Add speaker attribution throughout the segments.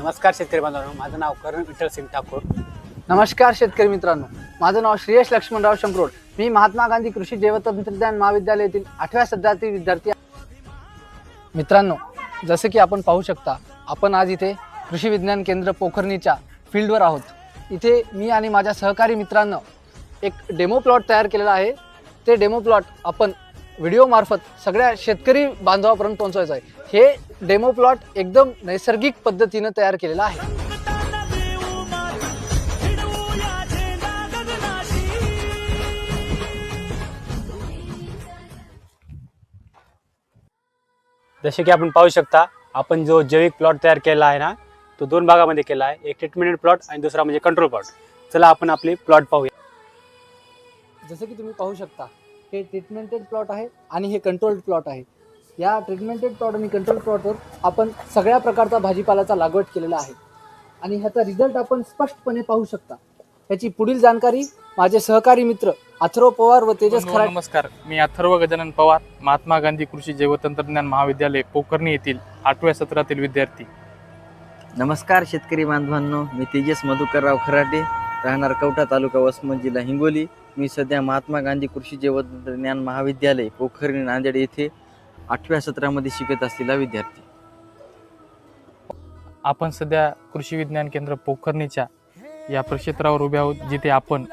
Speaker 1: नमस्कार शेतकरी बांधवांनो, माझं नाव करण विठ्ठल सिंग ठाकूर.
Speaker 2: नमस्कार शेतकरी मित्रांनो, माझं नाव श्रेयश लक्ष्मणराव शंकरोड. मी महात्मा गांधी कृषी जैवतंत्रज्ञान महाविद्यालयातील 8व्या सत्रातील विद्यार्थी. मित्रांनो, जसे की आपण पाहू शकता, आपण आज इथे कृषी विज्ञान केंद्र पोखरणीच्या फील्डवर आहोत. इथे मी आणि माझ्या सहकारी मित्रांनो एक डेमो प्लॉट तयार केलेला आहे. ते डेमो प्लॉट आपण व्हिडिओ मार्फत सगळ्या शेतकरी बांधवापर्यंत पोहोचवायचं आहे. हे डेमो प्लॉट एकदम नैसर्गिक पद्धतीने तयार केलेला आहे.
Speaker 1: जसे की आपण पाहू शकता, आपण जो जैविक प्लॉट तयार केला आहे ना, तो दोन भागामध्ये केला आहे. एक ट्रीटमेंट प्लॉट आणि दुसरा म्हणजे कंट्रोल प्लॉट. चला आपण आपली प्लॉट पाहूया.
Speaker 2: जसे की तुम्ही पाहू शकता, हे ट्रीटमेंटेड प्लॉट आहे आणि हे कंट्रोल्ड प्लॉट आहे. या ट्रीटमेंटेड प्लॉट आणि कंट्रोल प्लॉटवर आपण सगळ्या प्रकारचा भाजीपालाचा लागवड केलेला आहे आणि ह्याचा रिझल्ट आपण स्पष्टपणे पाहू शकता. याची पुढील जाणकारी माझे सहकारी मित्र अथर्व पवार व तेजस खराटे.
Speaker 3: नमस्कार, मी अथर्व गजानन पवार, महात्मा गांधी कृषी जैवतंत्रज्ञान महाविद्यालय पोखर्णी येथील 8व्या सत्रातील विद्यार्थी.
Speaker 4: नमस्कार शेतकरी बांधवांनो, मी तेजस मधुकरराव खराटे, राहणार कवठा तालुका वसमत जिल्हा हिंगोली. मी सध्या महात्मा गांधी कृषी जैवतंत्रज्ञान महाविद्यालय पोखर्णी नांदेड येथे 8व्या सत्रामध्ये शिकत असलेला विद्यार्थी.
Speaker 3: आपण सध्या कृषी विज्ञान केंद्र पोखर्णीच्या या प्रक्षेत्रावर उभे आहोत, जिथे आपण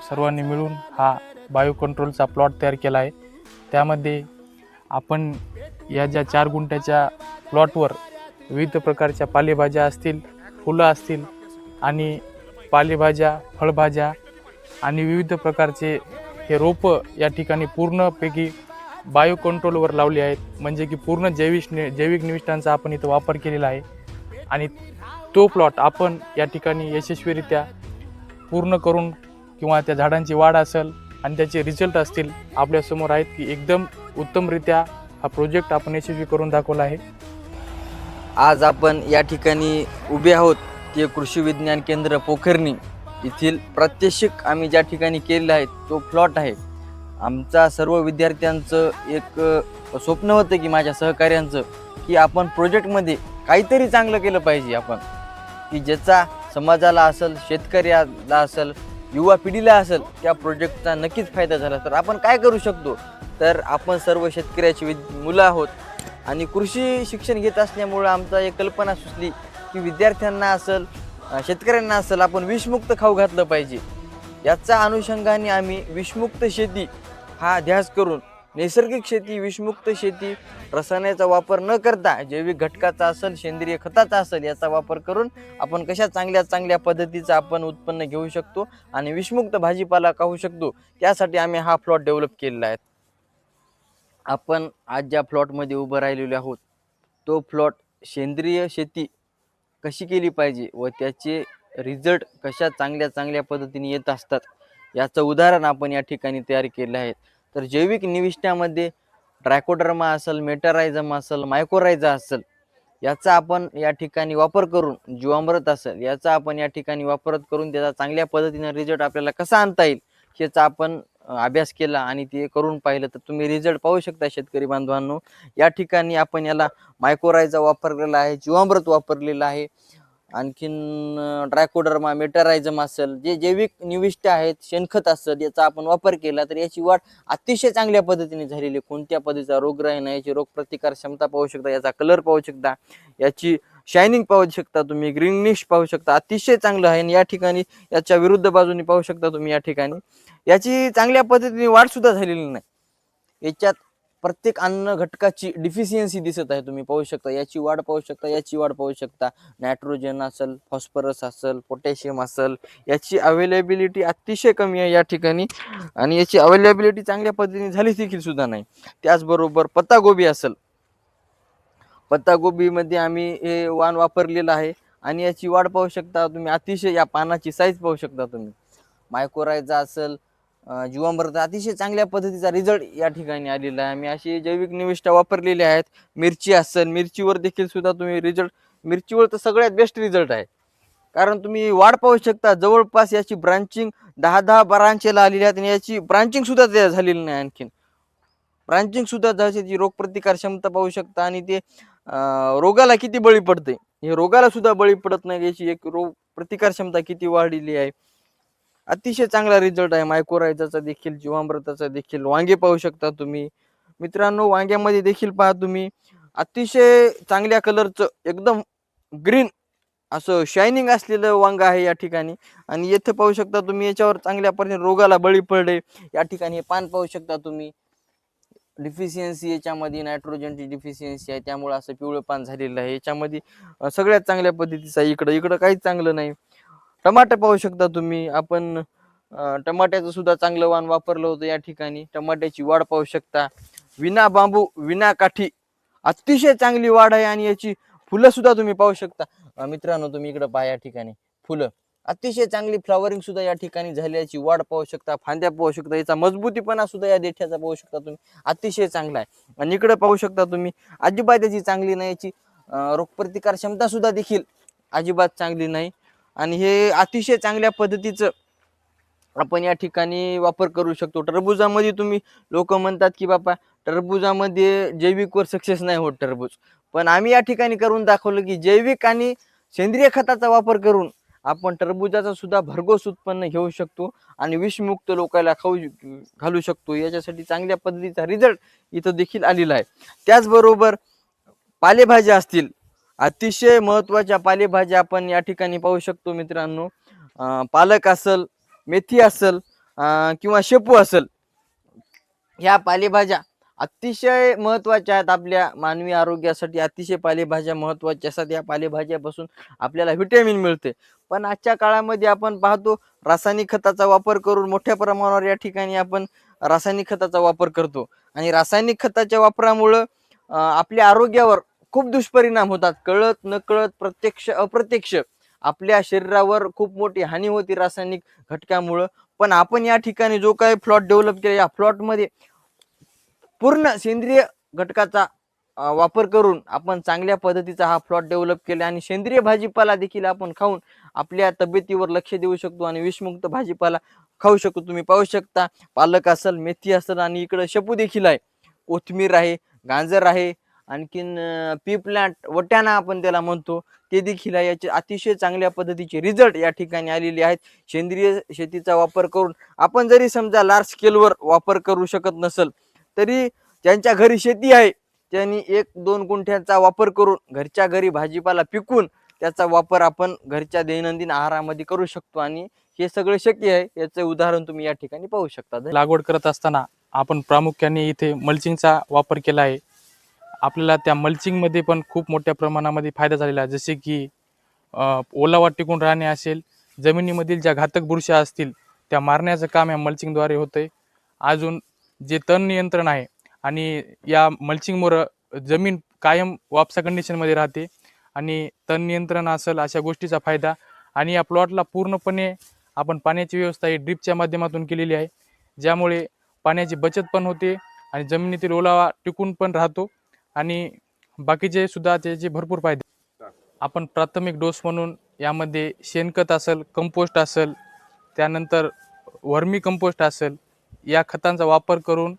Speaker 3: सर्वांनी मिळून हा बायो कंट्रोलचा प्लॉट तयार केला आहे. त्यामध्ये आपण या ज्या 4 गुंठ्याच्या प्लॉटवर विविध प्रकारच्या पालेभाज्या असतील, फुलं असतील आणि पालेभाज्या, फळभाज्या आणि विविध प्रकारचे हे रोपं या ठिकाणी पूर्णपैकी बायो कंट्रोलवर लावली आहेत. म्हणजे की पूर्ण जैविक निविष्ठांचा आपण इथं वापर केलेला आहे आणि तो प्लॉट आपण या ठिकाणी यशस्वीरित्या पूर्ण करून किंवा त्या झाडांची वाढ असेल आणि त्याचे रिझल्ट असतील आपल्यासमोर आहेत, की एकदम उत्तमरित्या हा प्रोजेक्ट आपण यशस्वी करून दाखवला आहे.
Speaker 4: आज आपण या ठिकाणी उभे आहोत ते कृषी विज्ञान केंद्र पोखर्णी येथील प्रात्यक्षिक आम्ही ज्या ठिकाणी केलेलं आहे तो प्लॉट आहे. आमचा सर्व विद्यार्थ्यांचं एक स्वप्न होतं की माझ्या सहकार्यांचं, की आपण प्रोजेक्टमध्ये काहीतरी चांगलं केलं पाहिजे आपण, की ज्याचा समाजाला असेल, शेतकऱ्याला असेल, युवा पिढीला असेल त्या प्रोजेक्टचा नक्कीच फायदा झाला. तर आपण काय करू शकतो, तर आपण सर्व शेतकऱ्याची मुलं आहोत आणि कृषी शिक्षण घेत असल्यामुळं आमचा एक कल्पना सुचली की विद्यार्थ्यांना असेल, शेतकऱ्यांना असेल, आपण विषमुक्त खाऊ घातलं पाहिजे. याचा अनुषंगाने आम्ही विषमुक्त शेती हा ध्यास करून नैसर्गिक शेती, विषमुक्त शेती, रसायनाचा वापर न करता जैविक घटकाचा असेल, सेंद्रिय खताचा असेल याचा वापर करून आपण कशा चांगल्या पद्धतीचं आपण उत्पन्न घेऊ शकतो आणि विषमुक्त भाजीपाला खाऊ शकतो, त्यासाठी आम्ही हा प्लॉट डेव्हलप केलेला आहे. आपण आज ज्या प्लॉटमध्ये उभं राहिलेलो आहोत तो प्लॉट सेंद्रिय शेती कशी केली पाहिजे व त्याचे रिझल्ट कशा चांगल्या पद्धतीने येत असतात याचं उदाहरण आपण या ठिकाणी तयार केलं आहे. तर जैविक निविष्ठामध्ये ट्रायकोडर्मा असेल, मेटारायझम असेल, मायकोरायझा असेल याचा आपण या ठिकाणी वापर करून, जीवामृत असेल याचा आपण या ठिकाणी वापर करून त्याचा चांगल्या पद्धतीने रिझल्ट आपल्याला कसा आणता येईल याचा आपण अभ्यास केला आणि ते करून पाहिलं. तर तुम्ही रिझल्ट पाहू शकता शेतकरी बांधवांनो. या ठिकाणी आपण याला मायकोरायझा वापरलेला आहे, जीवामृत वापरलेलं आहे, आणखीन ट्रायकोडर्मा, मेटारायझम असेल, जे जैविक निविष्ठ आहेत, शेणखत असेल याचा आपण वापर केला तर याची वाढ अतिशय चांगल्या पद्धतीने झालेली. कोणत्या पद्धतीचा रोगराई नाही, याची रोगप्रतिकार क्षमता पाहू शकता, याचा कलर पाहू शकता, याची शायनिंग पाहू शकता तुम्ही, ग्रीनिश पाहू शकता, अतिशय चांगलं आहे. आणि या ठिकाणी याच्या विरुद्ध बाजूने पाहू शकता तुम्ही, या ठिकाणी याची चांगल्या पद्धतीने वाढ सुद्धा झालेली नाही. याच्यात प्रत्येक अन्न घटकाची डिफिशियन्सी दिसत आहे, तुम्ही पाहू शकता. याची वाढ पाहू शकता, याची वाढ पाहू शकता, नायट्रोजन असेल, फॉस्फरस असेल, पोटॅशियम असेल, याची अवेलेबिलिटी अतिशय कमी आहे या ठिकाणी आणि याची अवेलेबिलिटी चांगल्या पद्धतीने झाली देखील सुद्धा नाही. त्याचबरोबर पत्तागोबी असेल, पत्तागोबीमध्ये आम्ही हे वाण वापरलेलं आहे आणि याची वाढ पाहू शकता तुम्ही, अतिशय या पानाची साईज पाहू शकता तुम्ही. मायकोरायझा असेल, जीवामृत अतिशय चांगल्या पद्धतीचा रिझल्ट या ठिकाणी आलेला आहे. आम्ही अशी जैविक निविष्ठा वापरलेली आहेत. मिरची असेल, मिरचीवर देखील सुद्धा तुम्ही रिझल्ट, मिरचीवर तर सगळ्यात बेस्ट रिझल्ट आहे, कारण तुम्ही वाढ पाहू शकता. जवळपास याची ब्रांचिंग 10-10 ब्रांचेला आलेली आहेत आणि याची ब्रांचिंग सुद्धा झालेली नाही. आणखीन ब्रांचिंग सुद्धा त्याची रोगप्रतिकार क्षमता पाहू शकता आणि ते रोगाला किती बळी पडते हे रोगाला सुद्धा बळी पडत नाही. याची एक रोग प्रतिकार क्षमता किती वाढलेली आहे. अतिशय चांगला रिझल्ट आहे मायक्रोरायझाचा देखील, जीवामृताचा देखील. वांगे पाहू शकता तुम्ही मित्रांनो, वांग्यामध्ये देखील पहा तुम्ही अतिशय चांगल्या कलरचं एकदम ग्रीन असं शायनिंग असलेलं वांग आहे या ठिकाणी. आणि येथे पाहू शकता तुम्ही याच्यावर चांगल्या प्रकारे रोगाला बळी पडले. या ठिकाणी हे पान पाहू शकता तुम्ही, डिफिशियन्सी याच्यामध्ये नायट्रोजनची डिफिशियन्सी आहे, त्यामुळे असं पिवळं पान झालेलं आहे. याच्यामध्ये सगळ्यात चांगल्या पद्धतीचं आहे. इकडं काहीच चांगलं नाही. टमाटे पाहू शकता तुम्ही, आपण टमाट्याचं सुद्धा चांगलं वाण वापरलं होतं या ठिकाणी. टमाट्याची वाढ पाहू शकता, विना बांबू विना काठी अतिशय चांगली वाढ आहे. आणि याची फुलं सुद्धा तुम्ही पाहू शकता मित्रांनो, तुम्ही इकडं पहा या ठिकाणी फुलं अतिशय चांगली फ्लॉवरिंग सुद्धा या ठिकाणी झाल्याची वाढ पाहू शकता, फांद्या पाहू शकता, याचा मजबूतीपणा सुद्धा या देठ्याचा पाहू शकता तुम्ही, अतिशय चांगला आहे. आणि इकडे पाहू शकता तुम्ही अजिबात याची चांगली नाही, याची रोगप्रतिकार क्षमता सुद्धा देखील अजिबात चांगली नाही. आणि हे अतिशय चांगल्या पद्धतीचं आपण या ठिकाणी वापर करू शकतो. टरबुजामध्ये तुम्ही लोक म्हणतात की बाबा टरबुजामध्ये जैविकवर सक्सेस नाही होत टरबूज, पण आम्ही या ठिकाणी करून दाखवलं की जैविक आणि सेंद्रिय खताचा वापर करून आपण टरबुजाचा सुद्धा भरघोस उत्पन्न घेऊ शकतो आणि विषमुक्त लोकांना घालू शकतो. याच्यासाठी चांगल्या पद्धतीचा रिझल्ट इथं देखील आलेला आहे. त्याचबरोबर पालेभाज्या असतील, अतिशय महत्त्वाच्या पालेभाज्या आपण या ठिकाणी पाहू शकतो मित्रांनो. पालक असेल, मेथी असेल किंवा शेपू असेल, ह्या पालेभाज्या अतिशय महत्त्वाच्या आहेत आपल्या मानवी आरोग्यासाठी. अतिशय पालेभाज्या महत्त्वाच्या असतात. या पालेभाज्यापासून आपल्याला व्हिटॅमिन मिळते. पण आजच्या काळामध्ये आपण पाहतो रासायनिक खताचा वापर करून मोठ्या प्रमाणावर या ठिकाणी आपण रासायनिक खताचा वापर करतो. आणि रासायनिक खताच्या वापरामुळं आपल्या आरोग्यावर खूप दुष्परिणाम होतात. कळत नकळत, प्रत्यक्ष अप्रत्यक्ष आपल्या शरीरावर खूप मोठी हानी होती रासायनिक घटकामुळं. पण आपण या ठिकाणी जो काही प्लॉट डेव्हलप केला, या प्लॉटमध्ये पूर्ण सेंद्रिय घटकाचा वापर करून आपण चांगल्या पद्धतीचा हा प्लॉट डेव्हलप केला. आणि सेंद्रिय भाजीपाला देखील आपण खाऊन आपल्या तब्येतीवर लक्ष देऊ शकतो आणि विषमुक्त भाजीपाला खाऊ शकतो. तुम्ही पाहू शकता पालक असेल, मेथी असेल आणि इकडे शेपू देखील आहे, कोथिंबीर आहे, गाजर आहे, आणखीन पी प्लांट वटाणा आपण त्याला म्हणतो ते देखील आहे. याचे अतिशय चांगल्या पद्धतीचे रिझल्ट या ठिकाणी आलेले आहेत. सेंद्रिय शेतीचा वापर करून आपण जरी समजा लार्ज स्केलवर वापर करू शकत नसेल तरी ज्यांच्या घरी शेती आहे त्यांनी 1-2 गुंठ्यांचा वापर करून घरच्या घरी भाजीपाला पिकून त्याचा वापर आपण घरच्या दैनंदिन आहारामध्ये करू शकतो. आणि हे सगळं शक्य आहे. याचं उदाहरण तुम्ही या ठिकाणी पाहू शकता.
Speaker 3: लागवड करत असताना आपण प्रामुख्याने इथे मल्चिंगचा वापर केला आहे. आपल्याला त्या मल्चिंगमध्ये पण खूप मोठ्या प्रमाणामध्ये फायदा झालेला आहे. जसे की ओलावा टिकून राहणे असेल, जमिनीमधील ज्या घातक बुरशी असतील त्या मारण्याचं काम या मल्चिंगद्वारे होतंय. अजून जे तण नियंत्रण आहे, आणि या मल्चिंगमुळे जमीन कायम वापसा कंडिशनमध्ये राहते आणि तण नियंत्रण असेल अशा गोष्टीचा फायदा. आणि या प्लॉटला पूर्णपणे आपण पाण्याची व्यवस्था ही ड्रिपच्या माध्यमातून केलेली आहे, ज्यामुळे पाण्याची बचत पण होते आणि जमिनीतील ओलावा टिकून पण राहतो आणि बाकीचे सुद्धा त्याचे भरपूर फायदे. आपण प्राथमिक डोस म्हणून यामध्ये शेणखत असेल, कंपोस्ट असेल, त्यानंतर वर्मी कंपोस्ट असेल, या खतांचा वापर करून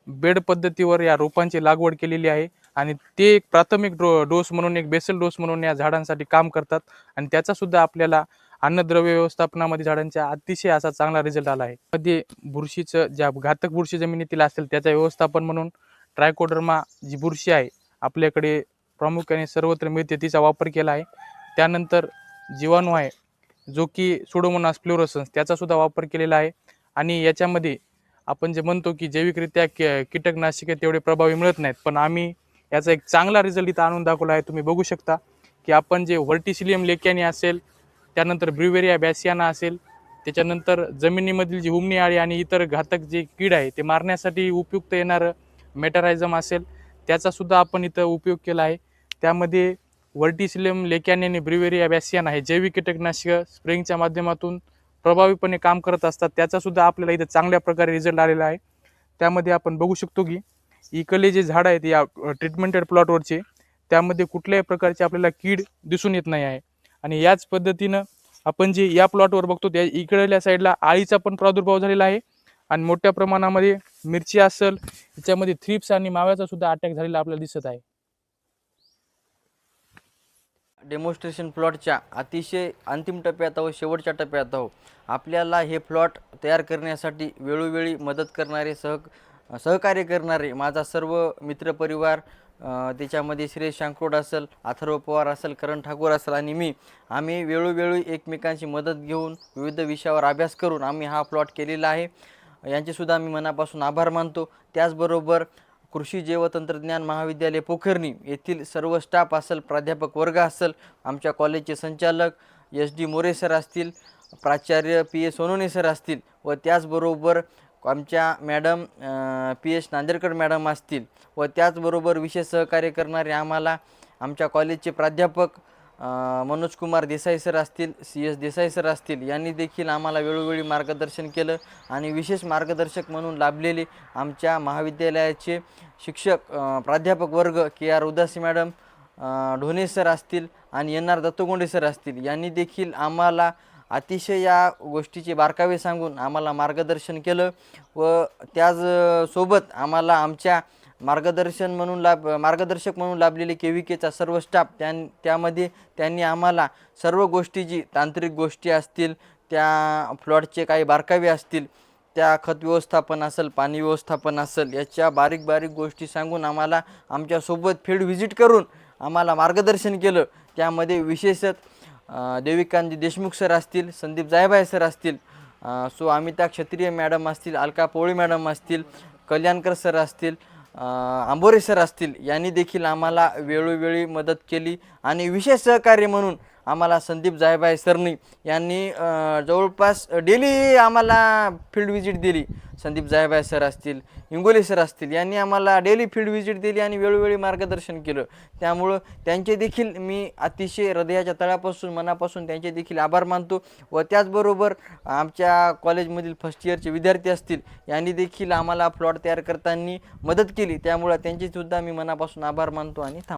Speaker 3: बेड पद्धतीवर या रोपांची लागवड केलेली आहे. आणि ते एक प्राथमिक डोस म्हणून, एक बेसल डोस म्हणून या झाडांसाठी काम करतात. आणि त्याचा सुद्धा आपल्याला अन्नद्रव्य व्यवस्थापनामध्ये झाडांच्या अतिशय असा चांगला रिझल्ट आला आहे. मध्ये बुरशीचं, ज्या घातक बुरशी जमिनीतील असेल त्याचं व्यवस्थापन म्हणून ट्रायकोडर्मा जी बुरशी आहे आपल्याकडे प्रामुख्याने सर्वत्र मिळते, तिचा वापर केला आहे. त्यानंतर जीवाणू आहे जो की सुडोमोनास फ्लोरोसन्स, त्याचा सुद्धा वापर केलेला आहे. आणि याच्यामध्ये आपण जे म्हणतो की जैविकरित्या कीटकनाशके तेवढे प्रभावी मिळत नाहीत, पण आम्ही याचा एक चांगला रिझल्ट इथं आणून दाखवला आहे. तुम्ही बघू शकता की आपण जे व्हर्टिसिलियम लेक्यानी असेल, त्यानंतर ब्रिवेरिया बॅसियाना असेल, त्याच्यानंतर जमिनीमधील जी हुमणी आळी आणि इतर घातक जे कीड आहे ते मारण्यासाठी उपयुक्त येणारं मेटारायझम असेल, त्याचा सुद्धा आपण इथं उपयोग केला आहे. त्यामध्ये व्हर्टिसिलियम लेक्यानी आणि ब्रिवेरिया बॅसियाना हे जैविक कीटकनाशक स्प्रेइंगच्या माध्यमातून प्रभावीपणे काम करत असतात. त्याचा सुद्धा आपल्याला इथं चांगल्या प्रकारे रिझल्ट आलेला आहे. त्यामध्ये आपण बघू शकतो की इकडले जे झाड आहेत या ट्रीटमेंटेड प्लॉटवरचे, त्यामध्ये कुठल्याही प्रकारचे आपल्याला कीड दिसून येत नाही आहे. आणि याच पद्धतीनं आपण जे या प्लॉटवर बघतो त्या इकडल्या साईडला आळीचा पण प्रादुर्भाव झालेला आहे आणि मोठ्या प्रमाणामध्ये मिरची असेल याच्यामध्ये थ्रिप्स आणि माव्याचा सुद्धा अटॅक झालेला आपल्याला दिसत आहे.
Speaker 4: डेमॉन्स्ट्रेशन प्लॉटच्या अतिशय अंतिम टप्प्यात आहोत, शेवटच्या टप्प्यात आहोत. आपल्याला हे प्लॉट तयार करण्यासाठी वेळोवेळी मदत करणारे सहकार्य करणारे माझा सर्व मित्रपरिवार, त्याच्यामध्ये श्रेयस शांक्रोड असेल, अथर्व पवार असेल, करण ठाकूर असेल आणि आम्ही वेळोवेळी एकमेकांची मदत घेऊन विविध विषयावर अभ्यास करून आम्ही हा प्लॉट केलेला आहे. यांचेसुद्धा मी मनापासून आभार मानतो. त्याचबरोबर कृषी जैवतंत्रज्ञान महाविद्यालय पोखर्णी येथील सर्व स्टाफ असेल, प्राध्यापक वर्ग असेल, आमच्या कॉलेजचे संचालक SD मोरे सर असतील, प्राचार्य PS सोनोने सर असतील व त्याचबरोबर आमच्या मॅडम PS नांदेडकर मॅडम असतील व त्याचबरोबर विशेष सहकार्य करणारे आम्हाला आमच्या कॉलेजचे प्राध्यापक मनोज कुमार देसाई सर असतील, CS देसाई सर असतील, यांनी देखील आम्हाला वेळोवेळी मार्गदर्शन केलं. आणि विशेष मार्गदर्शक म्हणून लाभलेले आमच्या महाविद्यालयाचे शिक्षक प्राध्यापक वर्ग KR उदासी मॅडम, ढोणे सर असतील आणि NR दत्तगोंडे सर असतील, यांनी देखील आम्हाला अतिशय या गोष्टीचे बारकावे सांगून आम्हाला मार्गदर्शन केलं. व त्याचसोबत आम्हाला आमच्या मार्गदर्शक म्हणून लाभलेले KVKचा सर्व स्टाफ त्यामध्ये त्यांनी आम्हाला सर्व गोष्टीची तांत्रिक गोष्टी असतील, त्या प्लॉटचे काही बारकावे असतील, त्या खत व्यवस्थापन असेल, पाणी व्यवस्थापन असेल, याच्या बारीक बारीक गोष्टी सांगून आम्हाला आमच्यासोबत फील्ड व्हिजिट करून आम्हाला मार्गदर्शन केलं. त्यामध्ये विशेषतः देविकांत देशमुख सर असतील, संदीप जायभाई सर असतील, अमिता क्षत्रिय मॅडम असतील, अलका पोळी मॅडम असतील, कल्याणकर सर असतील, आंबोरे सर असतील, यांनी देखील आम्हाला वेळोवेळी मदत केली. आणि विशेष सहकार्य म्हणून आम्हाला संदीप जायभाई सरनी यांनी जवळपास डेली आम्हाला फील्ड व्हिजिट दिली. संदीप जायभाई सर असतील, इंगोले सर असतील, यांनी आम्हाला डेली फील्ड व्हिजिट दिली आणि वेळोवेळी मार्गदर्शन केलं. त्यामुळं त्यांचे देखील मी अतिशय हृदयाच्या तळापासून मनापासून त्यांचे देखील आभार मानतो. व त्याचबरोबर आमच्या कॉलेजमधील फर्स्ट इयरचे विद्यार्थी असतील, यांनी देखील आम्हाला प्लॉट तयार करताना मदत केली. त्यामुळं त्यांचेसुद्धा मी मनापासून आभार मानतो आणि